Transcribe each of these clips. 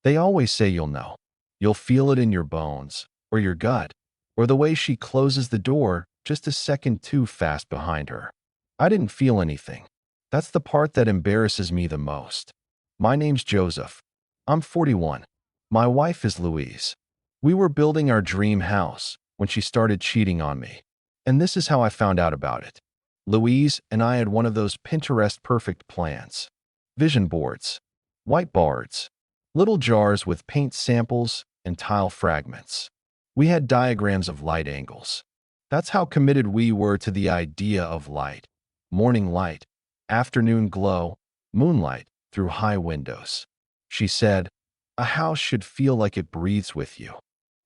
They always say you'll know. You'll feel it in your bones, or your gut, or the way she closes the door just a second too fast behind her. I didn't feel anything. That's the part that embarrasses me the most. My name's Joseph. I'm 41. My wife is Louise. We were building our dream house when she started cheating on me. And this is how I found out about it. Louise and I had one of those Pinterest perfect plans. Vision boards, whiteboards, little jars with paint samples and tile fragments. We had diagrams of light angles. That's how committed we were to the idea of light. Morning light, afternoon glow, moonlight through high windows. She said, "A house should feel like it breathes with you."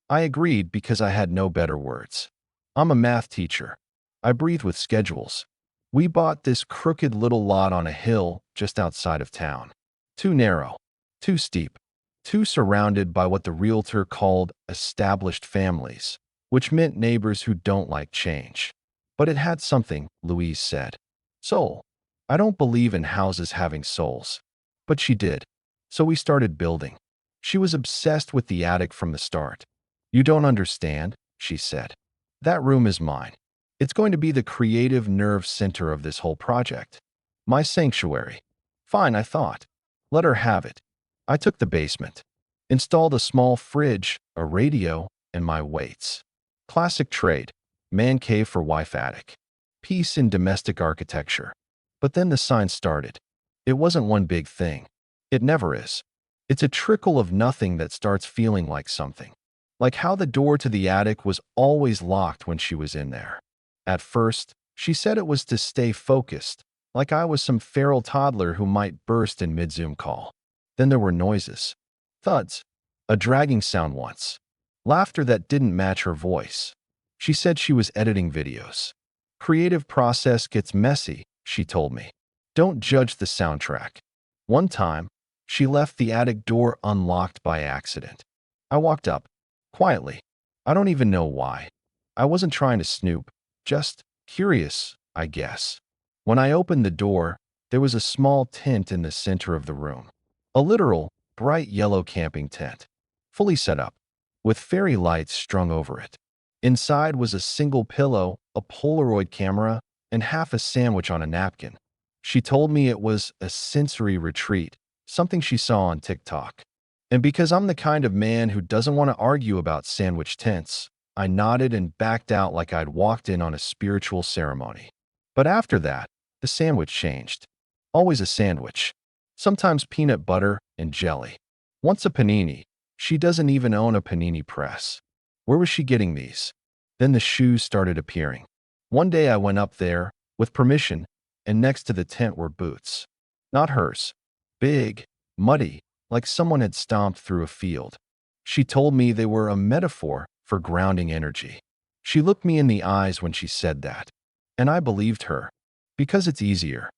I agreed because I had no better words. I'm a math teacher. I breathe with schedules. We bought this crooked little lot on a hill just outside of town. Too narrow, too steep, too surrounded by what the realtor called established families, which meant neighbors who don't like change. But it had something, Louise said. Soul. I don't believe in houses having souls. But she did. So we started building. She was obsessed with the attic from the start. "You don't understand," she said. "That room is mine. It's going to be the creative nerve center of this whole project. My sanctuary." Fine, I thought. Let her have it. I took the basement, installed a small fridge, a radio, and my weights. Classic trade. Man cave for wife attic. Peace in domestic architecture. But then the sign started. It wasn't one big thing. It never is. It's a trickle of nothing that starts feeling like something. Like how the door to the attic was always locked when she was in there. At first, she said it was to stay focused, like I was some feral toddler who might burst in mid-Zoom call. Then there were noises. Thuds. A dragging sound once. Laughter that didn't match her voice. She said she was editing videos. Creative process gets messy, she told me. Don't judge the soundtrack. One time, she left the attic door unlocked by accident. I walked up, quietly. I don't even know why. I wasn't trying to snoop, just curious, I guess. When I opened the door, there was a small tent in the center of the room. A literal, bright yellow camping tent, fully set up, with fairy lights strung over it. Inside was a single pillow, a Polaroid camera, and half a sandwich on a napkin. She told me it was a sensory retreat, something she saw on TikTok. And because I'm the kind of man who doesn't want to argue about sandwich tents, I nodded and backed out like I'd walked in on a spiritual ceremony. But after that, the sandwich changed. Always a sandwich. Sometimes peanut butter and jelly. Once a panini. She doesn't even own a panini press. Where was she getting these? Then the shoes started appearing. One day I went up there, with permission, and next to the tent were boots. Not hers. Big, muddy, like someone had stomped through a field. She told me they were a metaphor for grounding energy. She looked me in the eyes when she said that. And I believed her. Because it's easier.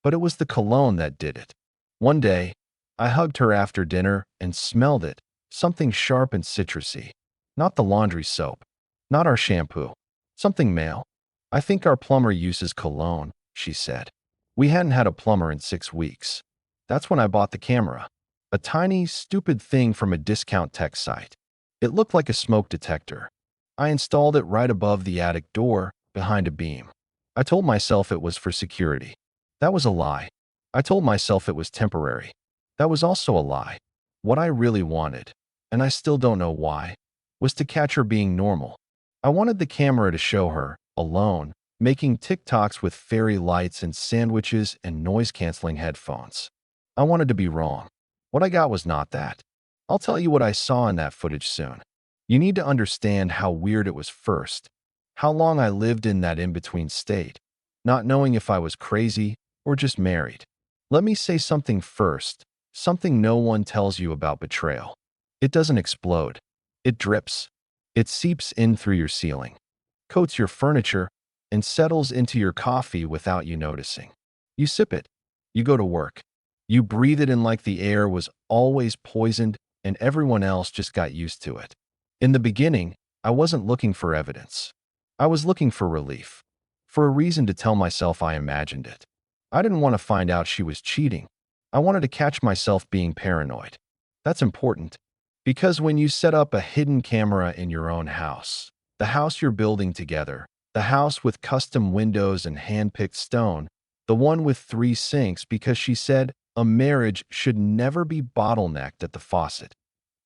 But it was the cologne that did it. One day, I hugged her after dinner and smelled it, something sharp and citrusy. Not the laundry soap. Not our shampoo. Something male. "I think our plumber uses cologne," she said. We hadn't had a plumber in 6 weeks. That's when I bought the camera. A tiny, stupid thing from a discount tech site. It looked like a smoke detector. I installed it right above the attic door, behind a beam. I told myself it was for security. That was a lie. I told myself it was temporary. That was also a lie. What I really wanted, and I still don't know why, was to catch her being normal. I wanted the camera to show her, alone, making TikToks with fairy lights and sandwiches and noise-canceling headphones. I wanted to be wrong. What I got was not that. I'll tell you what I saw in that footage soon. You need to understand how weird it was first, how long I lived in that in-between state, not knowing if I was crazy or just married. Let me say something first, something no one tells you about betrayal. It doesn't explode. It drips. It seeps in through your ceiling, coats your furniture, and settles into your coffee without you noticing. You sip it. You go to work. You breathe it in like the air was always poisoned and everyone else just got used to it. In the beginning, I wasn't looking for evidence. I was looking for relief, for a reason to tell myself I imagined it. I didn't want to find out she was cheating. I wanted to catch myself being paranoid. That's important. Because when you set up a hidden camera in your own house, the house you're building together, the house with custom windows and hand-picked stone, the one with 3 sinks because she said a marriage should never be bottlenecked at the faucet,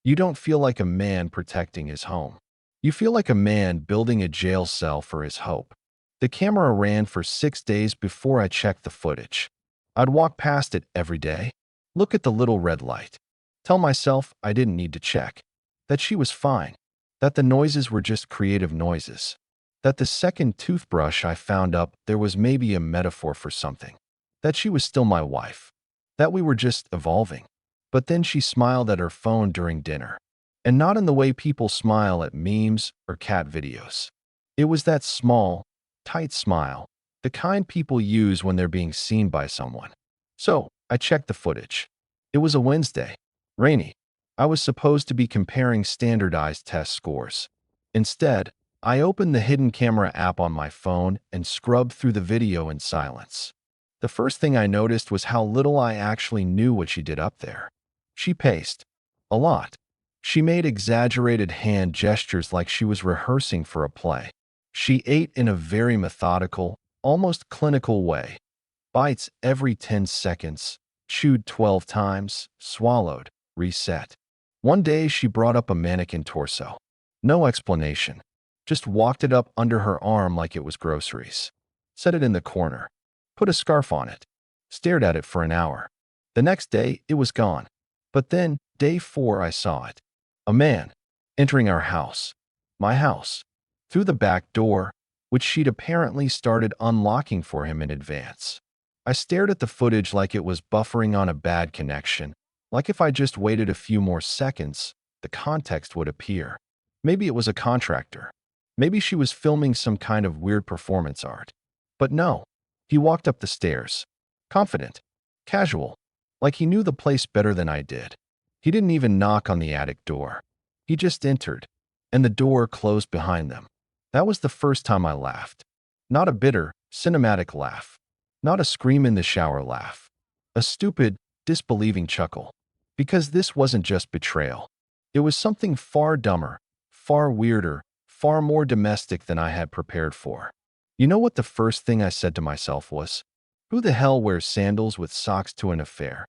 you don't feel like a man protecting his home. You feel like a man building a jail cell for his hope. The camera ran for 6 days before I checked the footage. I'd walk past it every day, look at the little red light, tell myself I didn't need to check, that she was fine, that the noises were just creative noises, that the second toothbrush I found up there was maybe a metaphor for something, that she was still my wife, that we were just evolving. But then she smiled at her phone during dinner, and not in the way people smile at memes or cat videos. It was that small, tight smile, the kind people use when they're being seen by someone. So I checked the footage. It was a Wednesday, rainy. I was supposed to be comparing standardized test scores. Instead, I opened the hidden camera app on my phone and scrubbed through the video in silence. The first thing I noticed was how little I actually knew what she did up there. She paced. A lot. She made exaggerated hand gestures like she was rehearsing for a play. She ate in a very methodical, almost clinical way. Bites every 10 seconds, chewed 12 times, swallowed, reset. One day she brought up a mannequin torso. No explanation. Just walked it up under her arm like it was groceries. Set it in the corner. Put a scarf on it. Stared at it for an hour. The next day, it was gone. But then, day 4, I saw it. A man, entering our house. My house. Through the back door, which she'd apparently started unlocking for him in advance. I stared at the footage like it was buffering on a bad connection, like if I just waited a few more seconds, the context would appear. Maybe it was a contractor. Maybe she was filming some kind of weird performance art. But no, he walked up the stairs. Confident. Casual. Like he knew the place better than I did. He didn't even knock on the attic door. He just entered, and the door closed behind them. That was the first time I laughed. Not a bitter, cinematic laugh. Not a scream in the shower laugh. A stupid, disbelieving chuckle. Because this wasn't just betrayal. It was something far dumber, far weirder, far more domestic than I had prepared for. You know what the first thing I said to myself was? Who the hell wears sandals with socks to an affair?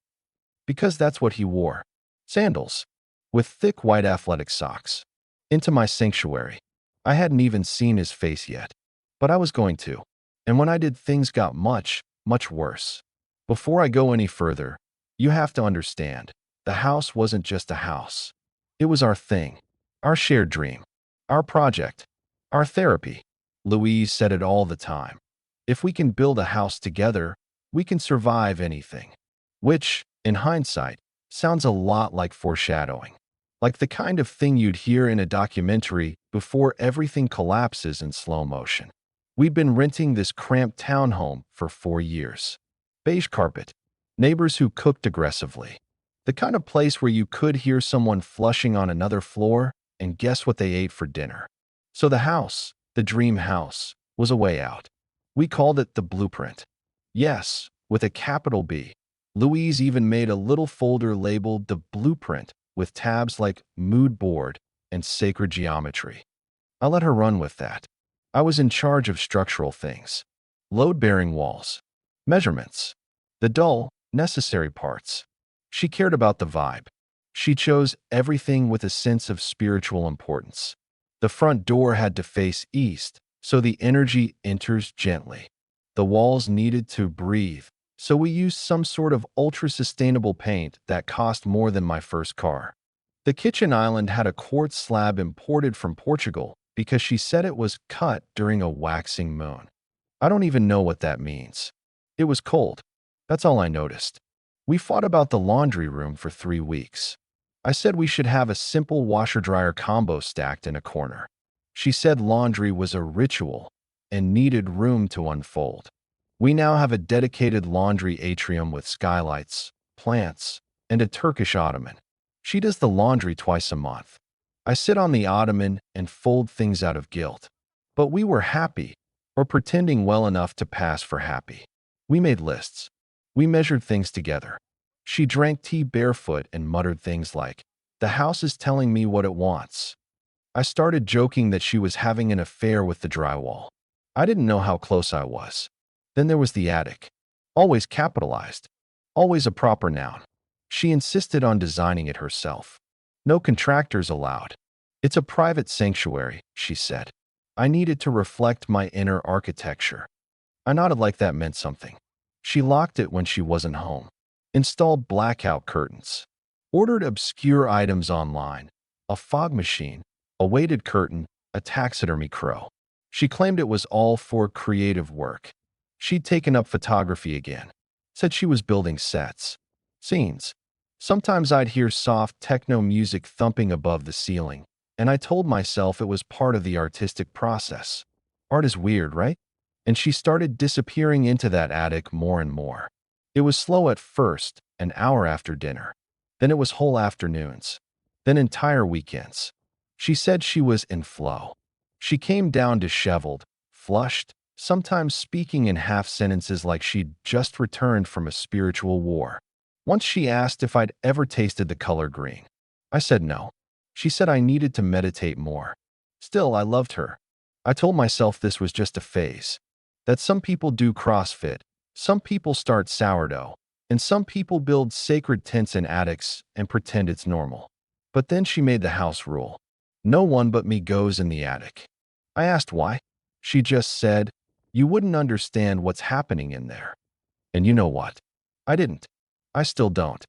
Because that's what he wore. Sandals. With thick white athletic socks. Into my sanctuary. I hadn't even seen his face yet. But I was going to. And when I did, things got much, much worse. Before I go any further, you have to understand, the house wasn't just a house. It was our thing. Our shared dream. Our project. Our therapy. Louise said it all the time. If we can build a house together, we can survive anything. Which, in hindsight, sounds a lot like foreshadowing. Like the kind of thing you'd hear in a documentary before everything collapses in slow motion. We'd been renting this cramped townhome for 4 years. Beige carpet. Neighbors who cooked aggressively. The kind of place where you could hear someone flushing on another floor and guess what they ate for dinner. So the house, the dream house, was a way out. We called it the blueprint. Yes, with a capital B. Louise even made a little folder labeled the blueprint with tabs like mood board and sacred geometry. I let her run with that. I was in charge of structural things. Load-bearing walls. Measurements. The dull, necessary parts. She cared about the vibe. She chose everything with a sense of spiritual importance. The front door had to face east, so the energy enters gently. The walls needed to breathe, so we used some sort of ultra-sustainable paint that cost more than my first car. The kitchen island had a quartz slab imported from Portugal because she said it was cut during a waxing moon. I don't even know what that means. It was cold. That's all I noticed. We fought about the laundry room for 3 weeks. I said we should have a simple washer-dryer combo stacked in a corner. She said laundry was a ritual and needed room to unfold. We now have a dedicated laundry atrium with skylights, plants, and a Turkish ottoman. She does the laundry twice a month. I sit on the ottoman and fold things out of guilt. But we were happy, or pretending well enough to pass for happy. We made lists. We measured things together. She drank tea barefoot and muttered things like, "The house is telling me what it wants." I started joking that she was having an affair with the drywall. I didn't know how close I was. Then there was the attic. Always capitalized. Always a proper noun. She insisted on designing it herself. No contractors allowed. It's a private sanctuary, she said. I needed to reflect my inner architecture. I nodded like that meant something. She locked it when she wasn't home. Installed blackout curtains. Ordered obscure items online. A fog machine. A weighted curtain. A taxidermy crow. She claimed it was all for creative work. She'd taken up photography again. Said she was building sets. Scenes. Sometimes I'd hear soft techno music thumping above the ceiling, and I told myself it was part of the artistic process. Art is weird, right? And she started disappearing into that attic more and more. It was slow at first, an hour after dinner. Then it was whole afternoons. Then entire weekends. She said she was in flow. She came down disheveled, flushed, sometimes speaking in half sentences like she'd just returned from a spiritual war. Once she asked if I'd ever tasted the color green. I said no. She said I needed to meditate more. Still, I loved her. I told myself this was just a phase. That some people do CrossFit, some people start sourdough, and some people build sacred tents in attics and pretend it's normal. But then she made the house rule. No one but me goes in the attic. I asked why. She just said, "You wouldn't understand what's happening in there." And you know what? I didn't. I still don't.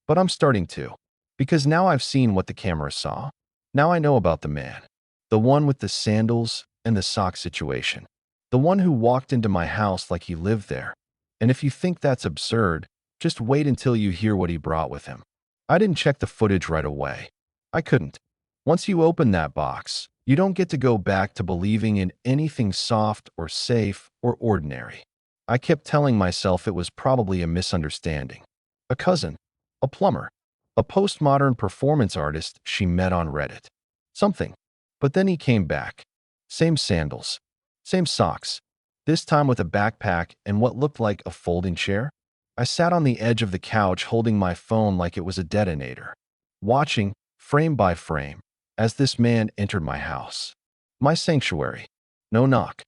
But I'm starting to. Because now I've seen what the camera saw. Now I know about the man. The one with the sandals and the sock situation. The one who walked into my house like he lived there. And if you think that's absurd, just wait until you hear what he brought with him. I didn't check the footage right away. I couldn't. Once you open that box, you don't get to go back to believing in anything soft or safe or ordinary. I kept telling myself it was probably a misunderstanding. A cousin, a plumber, a postmodern performance artist she met on Reddit. Something. But then he came back. Same sandals. Same socks. This time with a backpack and what looked like a folding chair. I sat on the edge of the couch holding my phone like it was a detonator. Watching, frame by frame, as this man entered my house. My sanctuary. No knock.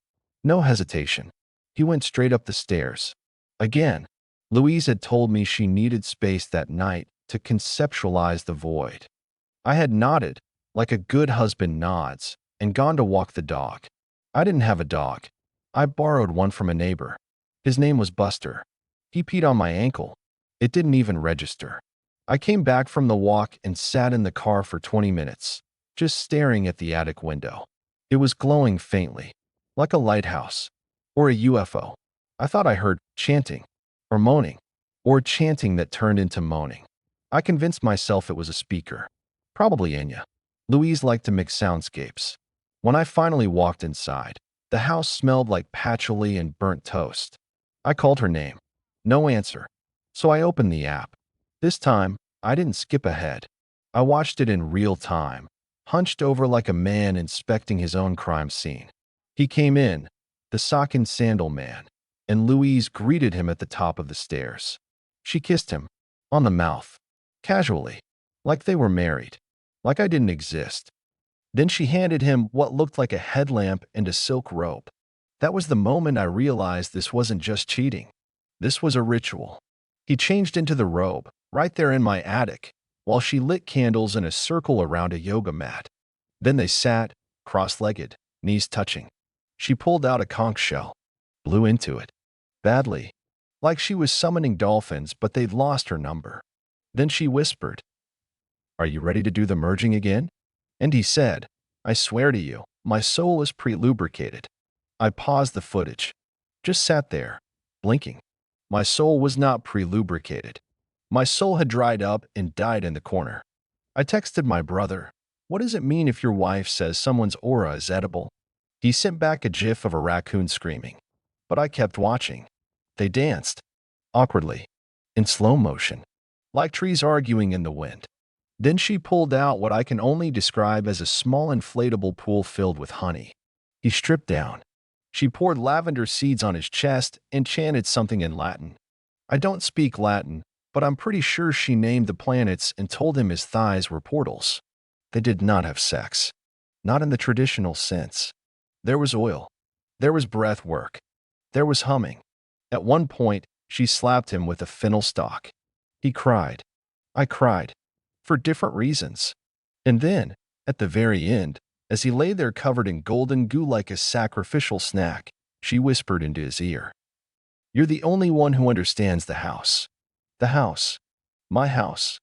No hesitation. He went straight up the stairs. Again, Louise had told me she needed space that night to conceptualize the void. I had nodded, like a good husband nods, and gone to walk the dog. I didn't have a dog. I borrowed one from a neighbor. His name was Buster. He peed on my ankle. It didn't even register. I came back from the walk and sat in the car for 20 minutes, just staring at the attic window. It was glowing faintly, like a lighthouse. Or a UFO. I thought I heard chanting, or moaning, or chanting that turned into moaning. I convinced myself it was a speaker. Probably Enya. Louise liked to mix soundscapes. When I finally walked inside, the house smelled like patchouli and burnt toast. I called her name. No answer. So I opened the app. This time, I didn't skip ahead. I watched it in real time, hunched over like a man inspecting his own crime scene. He came in, the sock and sandal man, and Louise greeted him at the top of the stairs. She kissed him, on the mouth, casually, like they were married, like I didn't exist. Then she handed him what looked like a headlamp and a silk robe. That was the moment I realized this wasn't just cheating. This was a ritual. He changed into the robe, right there in my attic, while she lit candles in a circle around a yoga mat. Then they sat, cross-legged, knees touching. She pulled out a conch shell, blew into it, badly, like she was summoning dolphins, but they'd lost her number. Then she whispered, "Are you ready to do the merging again?" And he said, "I swear to you, my soul is pre-lubricated." I paused the footage, just sat there, blinking. My soul was not pre-lubricated. My soul had dried up and died in the corner. I texted my brother, "What does it mean if your wife says someone's aura is edible?" He sent back a gif of a raccoon screaming. But I kept watching. They danced, awkwardly, in slow motion, like trees arguing in the wind. Then she pulled out what I can only describe as a small inflatable pool filled with honey. He stripped down. She poured lavender seeds on his chest and chanted something in Latin. I don't speak Latin, but I'm pretty sure she named the planets and told him his thighs were portals. They did not have sex. Not in the traditional sense. There was oil. There was breath work. There was humming. At one point, she slapped him with a fennel stalk. He cried. I cried. For different reasons. And then, at the very end, as he lay there covered in golden goo like a sacrificial snack, she whispered into his ear. You're the only one who understands the house. The house. My house.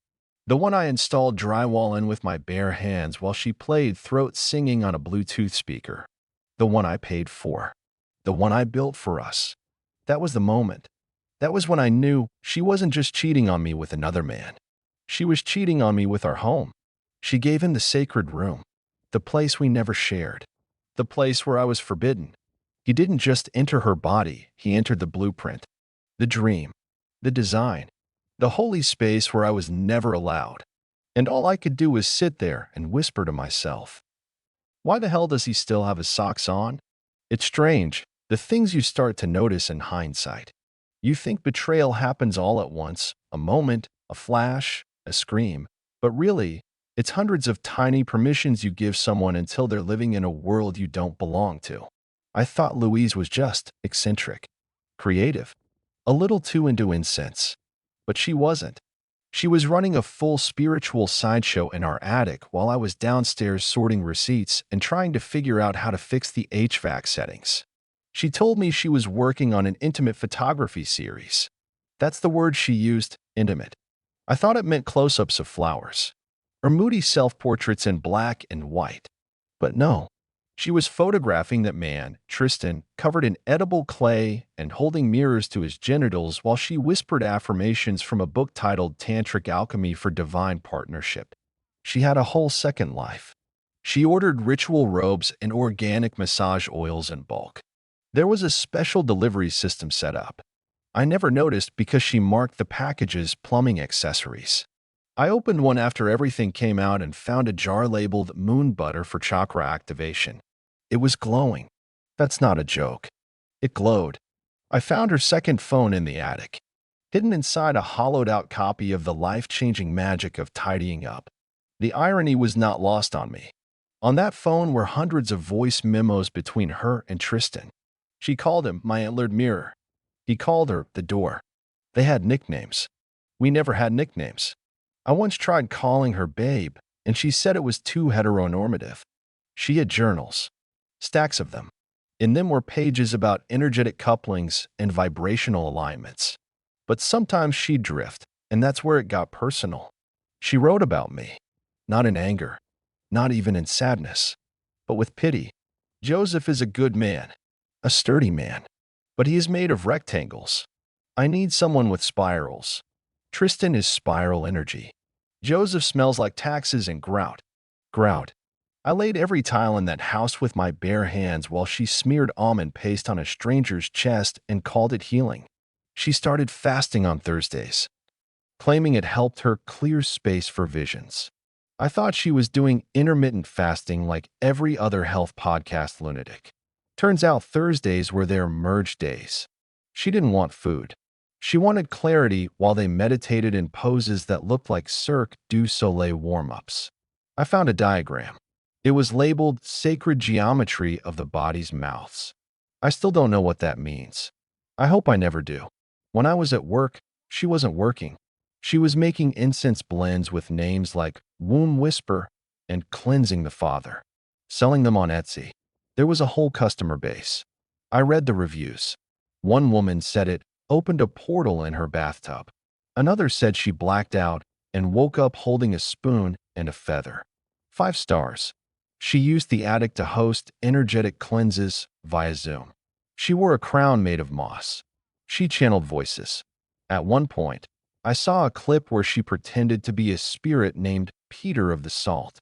The one I installed drywall in with my bare hands while she played throat singing on a Bluetooth speaker. The one I paid for. The one I built for us. That was the moment. That was when I knew she wasn't just cheating on me with another man. She was cheating on me with our home. She gave him the sacred room. The place we never shared. The place where I was forbidden. He didn't just enter her body, he entered the blueprint. The dream. The design. The holy space where I was never allowed. And all I could do was sit there and whisper to myself. Why the hell does he still have his socks on? It's strange, the things you start to notice in hindsight. You think betrayal happens all at once, a moment, a flash, a scream. But really, it's hundreds of tiny permissions you give someone until they're living in a world you don't belong to. I thought Louise was just eccentric, creative, a little too into incense. But she wasn't. She was running a full spiritual sideshow in our attic while I was downstairs sorting receipts and trying to figure out how to fix the HVAC settings. She told me she was working on an intimate photography series. That's the word she used, intimate. I thought it meant close-ups of flowers, or moody self-portraits in black and white. But no, she was photographing that man, Tristan, covered in edible clay and holding mirrors to his genitals while she whispered affirmations from a book titled Tantric Alchemy for Divine Partnership. She had a whole second life. She ordered ritual robes and organic massage oils in bulk. There was a special delivery system set up. I never noticed because she marked the packages plumbing accessories. I opened one after everything came out and found a jar labeled moon butter for chakra activation. It was glowing. That's not a joke. It glowed. I found her second phone in the attic, hidden inside a hollowed-out copy of the life-changing magic of tidying up. The irony was not lost on me. On that phone were hundreds of voice memos between her and Tristan. She called him my antlered mirror. He called her the door. They had nicknames. We never had nicknames. I once tried calling her babe, and she said it was too heteronormative. She had journals. Stacks of them. In them were pages about energetic couplings and vibrational alignments. But sometimes she'd drift, and that's where it got personal. She wrote about me. Not in anger. Not even in sadness. But with pity. Joseph is a good man. A sturdy man. But he is made of rectangles. I need someone with spirals. Tristan is spiral energy. Joseph smells like taxes and grout. Grout. I laid every tile in that house with my bare hands while she smeared almond paste on a stranger's chest and called it healing. She started fasting on Thursdays, claiming it helped her clear space for visions. I thought she was doing intermittent fasting like every other health podcast lunatic. Turns out Thursdays were their merge days. She didn't want food. She wanted clarity while they meditated in poses that looked like Cirque du Soleil warm-ups. I found a diagram. It was labeled Sacred Geometry of the Body's Mouths. I still don't know what that means. I hope I never do. When I was at work, she wasn't working. She was making incense blends with names like Womb Whisper and Cleansing the Father, selling them on Etsy. There was a whole customer base. I read the reviews. One woman said it opened a portal in her bathtub. Another said she blacked out and woke up holding a spoon and a feather. 5 stars. She used the attic to host energetic cleanses via Zoom. She wore a crown made of moss. She channeled voices. At one point, I saw a clip where she pretended to be a spirit named Peter of the Salt.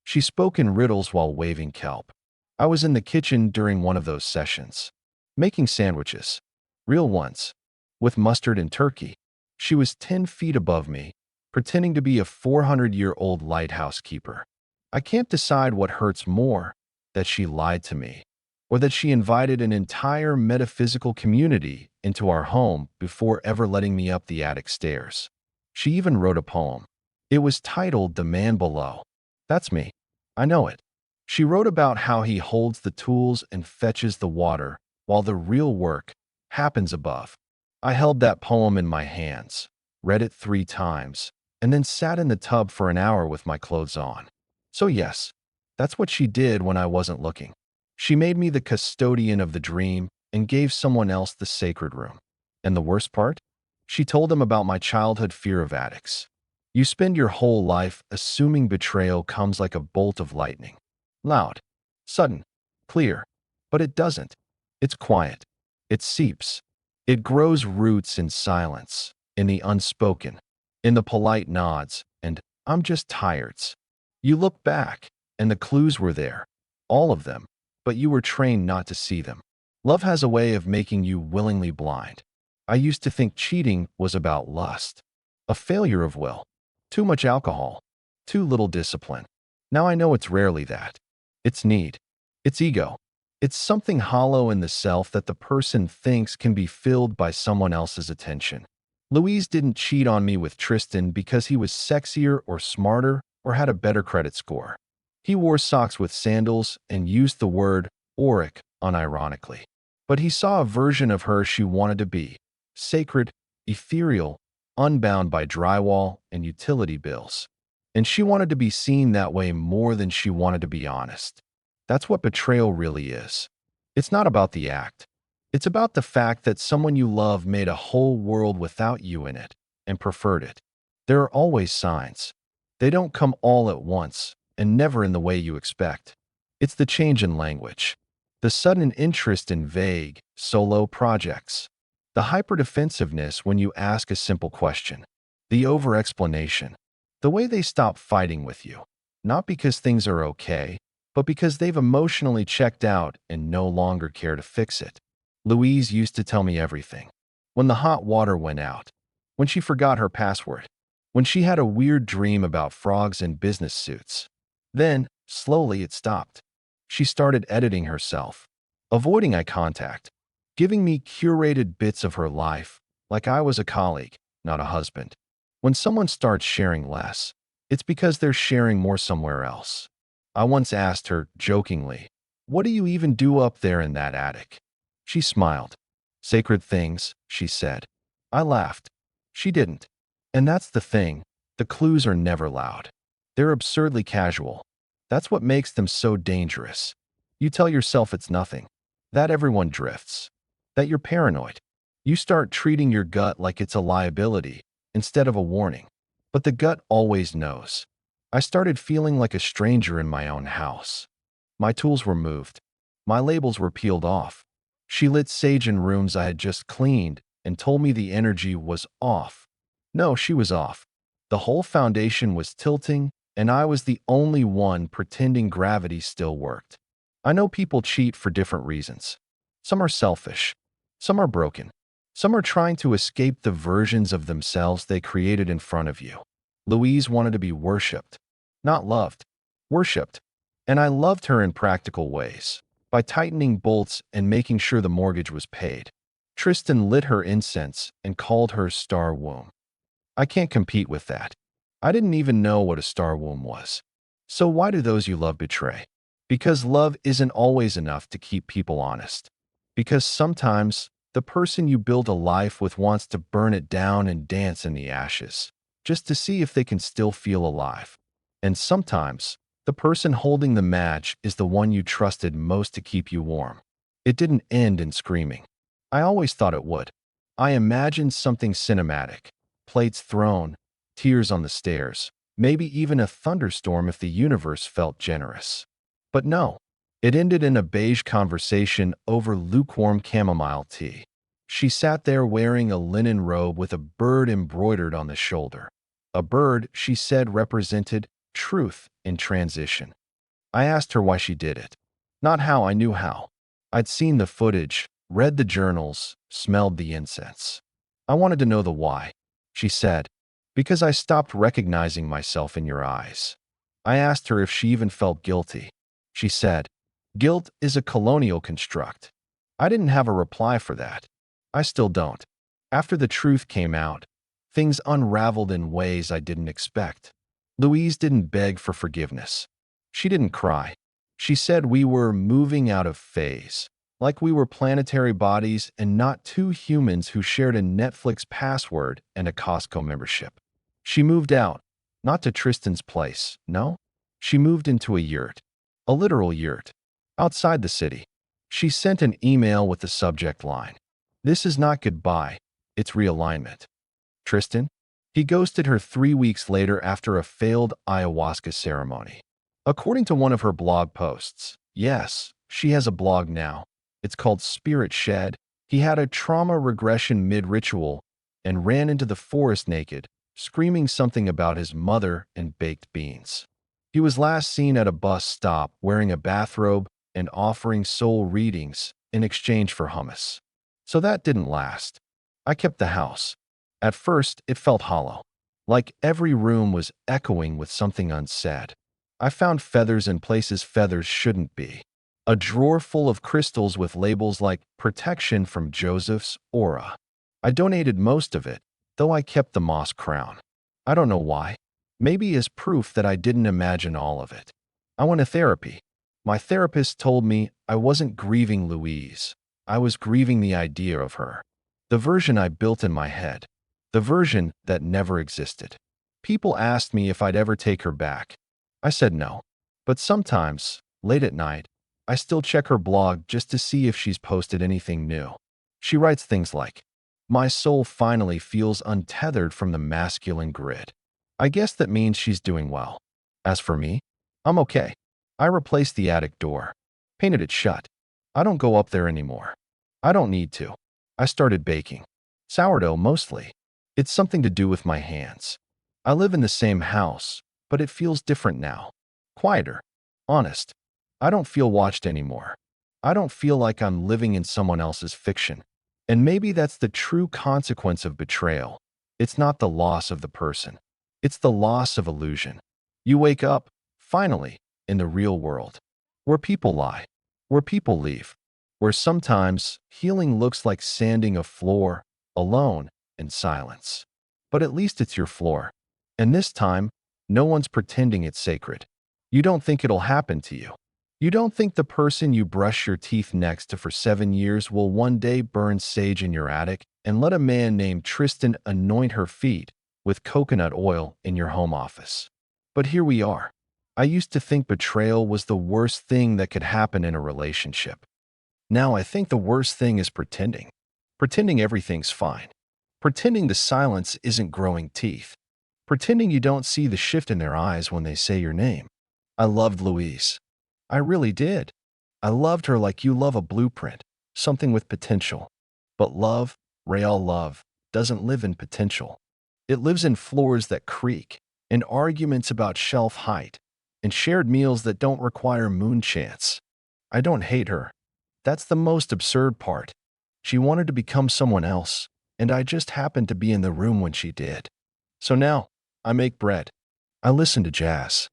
She spoke in riddles while waving kelp. I was in the kitchen during one of those sessions, making sandwiches, real ones, with mustard and turkey. She was 10 feet above me, pretending to be a 400-year-old lighthouse keeper. I can't decide what hurts more, that she lied to me, or that she invited an entire metaphysical community into our home before ever letting me up the attic stairs. She even wrote a poem. It was titled The Man Below. That's me. I know it. She wrote about how he holds the tools and fetches the water, while the real work happens above. I held that poem in my hands, read it 3 times, and then sat in the tub for an hour with my clothes on. So yes, that's what she did when I wasn't looking. She made me the custodian of the dream and gave someone else the sacred room. And the worst part? She told him about my childhood fear of attics. You spend your whole life assuming betrayal comes like a bolt of lightning. Loud, sudden, clear. But it doesn't. It's quiet. It seeps. It grows roots in silence, in the unspoken, in the polite nods, and I'm just tired's. You look back, and the clues were there. All of them. But you were trained not to see them. Love has a way of making you willingly blind. I used to think cheating was about lust, a failure of will, too much alcohol, too little discipline. Now I know it's rarely that. It's need. It's ego. It's something hollow in the self that the person thinks can be filled by someone else's attention. Louise didn't cheat on me with Tristan because he was sexier or smarter or had a better credit score. He wore socks with sandals and used the word auric unironically. But he saw a version of her she wanted to be, sacred, ethereal, unbound by drywall and utility bills. And she wanted to be seen that way more than she wanted to be honest. That's what betrayal really is. It's not about the act. It's about the fact that someone you love made a whole world without you in it and preferred it. There are always signs. They don't come all at once and never in the way you expect. It's the change in language, the sudden interest in vague, solo projects, the hyperdefensiveness when you ask a simple question, the over-explanation, the way they stop fighting with you, not because things are okay, but because they've emotionally checked out and no longer care to fix it. Louise used to tell me everything. When the hot water went out, when she forgot her password, when she had a weird dream about frogs in business suits. Then, slowly, it stopped. She started editing herself, avoiding eye contact, giving me curated bits of her life, like I was a colleague, not a husband. When someone starts sharing less, it's because they're sharing more somewhere else. I once asked her, jokingly, "What do you even do up there in that attic?" She smiled. "Sacred things," she said. I laughed. She didn't. And that's the thing. The clues are never loud. They're absurdly casual. That's what makes them so dangerous. You tell yourself it's nothing, that everyone drifts, that you're paranoid. You start treating your gut like it's a liability instead of a warning. But the gut always knows. I started feeling like a stranger in my own house. My tools were moved. My labels were peeled off. She lit sage in rooms I had just cleaned and told me the energy was off. No, she was off. The whole foundation was tilting, and I was the only one pretending gravity still worked. I know people cheat for different reasons. Some are selfish. Some are broken. Some are trying to escape the versions of themselves they created in front of you. Louise wanted to be worshipped, not loved. Worshipped. And I loved her in practical ways, by tightening bolts and making sure the mortgage was paid. Tristan lit her incense and called her star womb. I can't compete with that. I didn't even know what a star womb was. So why do those you love betray? Because love isn't always enough to keep people honest. Because sometimes the person you build a life with wants to burn it down and dance in the ashes, just to see if they can still feel alive. And sometimes the person holding the match is the one you trusted most to keep you warm. It didn't end in screaming. I always thought it would. I imagined something cinematic, plates thrown, tears on the stairs, maybe even a thunderstorm if the universe felt generous. But no, it ended in a beige conversation over lukewarm chamomile tea. She sat there wearing a linen robe with a bird embroidered on the shoulder. A bird, she said, represented truth in transition. I asked her why she did it. Not how, I knew how. I'd seen the footage, read the journals, smelled the incense. I wanted to know the why. She said, "Because I stopped recognizing myself in your eyes." I asked her if she even felt guilty. She said, "Guilt is a colonial construct." I didn't have a reply for that. I still don't. After the truth came out, Things unraveled in ways I didn't expect. Louise didn't beg for forgiveness. She didn't cry. She said we were moving out of phase, like we were planetary bodies and not two humans who shared a Netflix password and a Costco membership. She moved out, not to Tristan's place, no. She moved into a yurt, a literal yurt, outside the city. She sent an email with the subject line, "This is not goodbye, it's realignment." Tristan? He ghosted her 3 weeks later after a failed ayahuasca ceremony. According to one of her blog posts, yes, she has a blog now. It's called Spirit Shed. He had a trauma regression mid-ritual and ran into the forest naked, screaming something about his mother and baked beans. He was last seen at a bus stop wearing a bathrobe and offering soul readings in exchange for hummus. So that didn't last. I kept the house. At first, it felt hollow, like every room was echoing with something unsaid. I found feathers in places feathers shouldn't be. A drawer full of crystals with labels like "Protection from Joseph's Aura." I donated most of it, though I kept the moss crown. I don't know why. Maybe as proof that I didn't imagine all of it. I went to therapy. My therapist told me I wasn't grieving Louise. I was grieving the idea of her. The version I built in my head. The version that never existed. People asked me if I'd ever take her back. I said no. But sometimes, late at night, I still check her blog just to see if she's posted anything new. She writes things like, "My soul finally feels untethered from the masculine grid." I guess that means she's doing well. As for me, I'm okay. I replaced the attic door, painted it shut. I don't go up there anymore. I don't need to. I started baking. Sourdough mostly. It's something to do with my hands. I live in the same house, but it feels different now. Quieter. Honest. I don't feel watched anymore. I don't feel like I'm living in someone else's fiction. And maybe that's the true consequence of betrayal. It's not the loss of the person. It's the loss of illusion. You wake up, finally, in the real world, where people lie, where people leave, where sometimes healing looks like sanding a floor, alone, in silence. But at least it's your floor. And this time, no one's pretending it's sacred. You don't think it'll happen to you. You don't think the person you brush your teeth next to for 7 years will one day burn sage in your attic and let a man named Tristan anoint her feet with coconut oil in your home office. But here we are. I used to think betrayal was the worst thing that could happen in a relationship. Now I think the worst thing is pretending. Pretending everything's fine. Pretending the silence isn't growing teeth. Pretending you don't see the shift in their eyes when they say your name. I loved Louise. I really did. I loved her like you love a blueprint, something with potential. But love, real love, doesn't live in potential. It lives in floors that creak, in arguments about shelf height, in shared meals that don't require moon chants. I don't hate her. That's the most absurd part. She wanted to become someone else, and I just happened to be in the room when she did. So now, I make bread. I listen to jazz.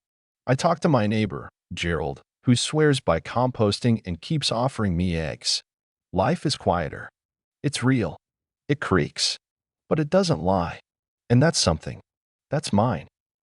I talk to my neighbor, Gerald, who swears by composting and keeps offering me eggs. Life is quieter. It's real. It creaks. But it doesn't lie. And that's something. That's mine.